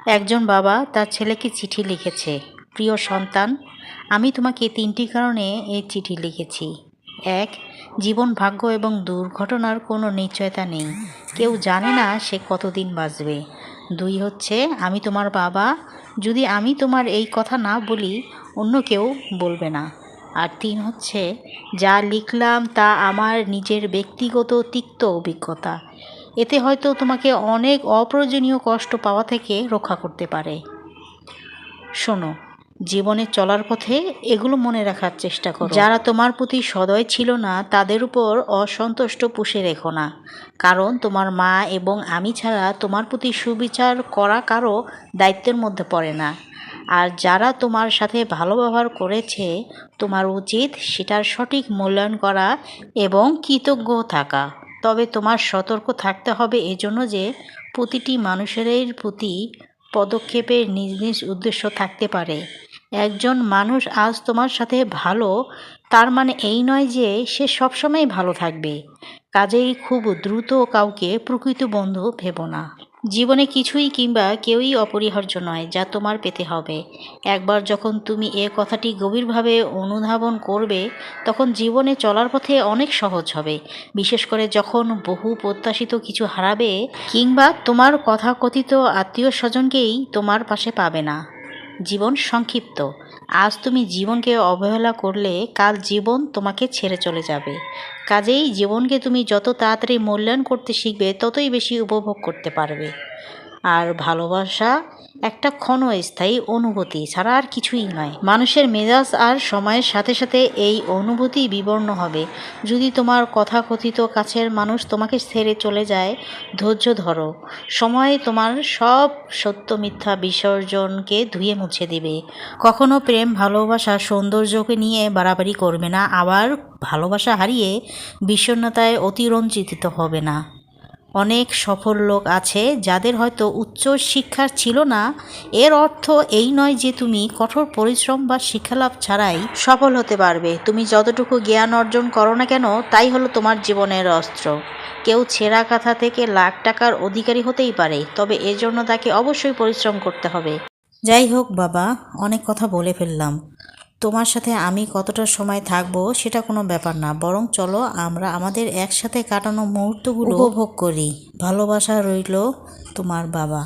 একজন বাবা তার ছেলেকে চিঠি লিখেছে। প্রিয় সন্তান, আমি তোমাকে ৩টি কারণে এই চিঠি লিখেছি। ১, জীবন, ভাগ্য এবং দুর্ঘটনার কোনো নিশ্চয়তা নেই, কেউ জানে না সে কতদিন বাঁচবে। ২ হচ্ছে, আমি তোমার বাবা, যদি আমি তোমার এই কথা না বলি অন্য কেউ বলবে না। আর ৩ হচ্ছে, যা লিখলাম তা আমার নিজের ব্যক্তিগত তিক্ত অভিজ্ঞতা, এতে হয়তো তোমাকে অনেক অপ্রয়োজনীয় কষ্ট পাওয়া থেকে রক্ষা করতে পারে। শোনো, জীবনে চলার পথে এগুলো মনে রাখার চেষ্টা করো। যারা তোমার প্রতি সদয় ছিল না তাদের উপর অসন্তুষ্ট পুষে রেখো না, কারণ তোমার মা এবং আমি ছাড়া তোমার প্রতি সুবিচার করা কারো দায়িত্বের মধ্যে পড়ে না। আর যারা তোমার সাথে ভালো ব্যবহার করেছে তোমার উচিত সেটার সঠিক মূল্যায়ন করা এবং কৃতজ্ঞ থাকা। তবে তোমার সতর্ক থাকতে হবে এজন্য যে প্রতিটি মানুষের প্রতি পদক্ষেপের নিজ নিজ উদ্দেশ্য থাকতে পারে। একজন মানুষ আজ তোমার সাথে ভালো, তার মানে এই নয় যে সে সবসময় ভালো থাকবে। কাজেই খুব দ্রুত কাউকে প্রকৃত বন্ধু ভেবো না। জীবনে কিছুই কিংবা কেউই অপরিহার্য নয় যা তোমার পেতে হবে। একবার যখন তুমি এ কথাটি গভীরভাবে অনুধাবন করবে তখন জীবনে চলার পথে অনেক সহজ হবে, বিশেষ করে যখন বহু প্রত্যাশিত কিছু হারাবে কিংবা তোমার কথাকথিত আত্মীয় স্বজনকেই তোমার পাশে পাবে না। জীবন সংক্ষিপ্ত। আজ তুমি জীবনকে অবহেলা করলে কাল জীবন তোমাকে ছেড়ে চলে যাবে। কাজেই জীবনকে তুমি যত তাড়াতাড়ি মূল্যায়ন করতে শিখবে ততই বেশি উপভোগ করতে পারবে। আর ভালোবাসা একটা ক্ষণস্থায়ী অনুভূতি ছাড়া আর কিছুই নয়। মানুষের মেজাজ আর সময়ের সাথে সাথে এই অনুভূতি বিবর্ণ হবে। যদি তোমার কথাকথিত কাছের মানুষ তোমাকে ছেড়ে চলে যায়, ধৈর্য ধরো। সময় তোমার সব সত্য মিথ্যা বিসর্জনকে ধুয়ে মুছে দিবে। কখনো প্রেম, ভালোবাসা সৌন্দর্যকে নিয়ে বাড়াবাড়ি করবে না, আবার ভালোবাসা হারিয়ে বিষণ্ণতায় অতিরঞ্জিত হবে না। অনেক সফল লোক আছে যাদের হয়তো উচ্চ শিক্ষা ছিল না। এর অর্থ এই নয় যে তুমি কঠোর পরিশ্রম বা শিক্ষালাভ ছাড়াই সফল হতে পারবে। তুমি যতটুকু জ্ঞান অর্জন করো না কেন তাই হলো তোমার জীবনের অস্ত্র। কেউ ছেঁড়া কাঁথা থেকে লাখ টাকার অধিকারী হতেই পারে, তবে এর জন্য তাকে অবশ্যই পরিশ্রম করতে হবে। যাই হোক বাবা, অনেক কথা বলে ফেললাম। তোমার সাথে আমি কতটা সময় থাকবো সেটা কোনো ব্যাপার না, বরং চলো আমরা আমাদের একসাথে কাটানো মুহূর্তগুলো উপভোগ করি। ভালোবাসা রইল, তোমার বাবা।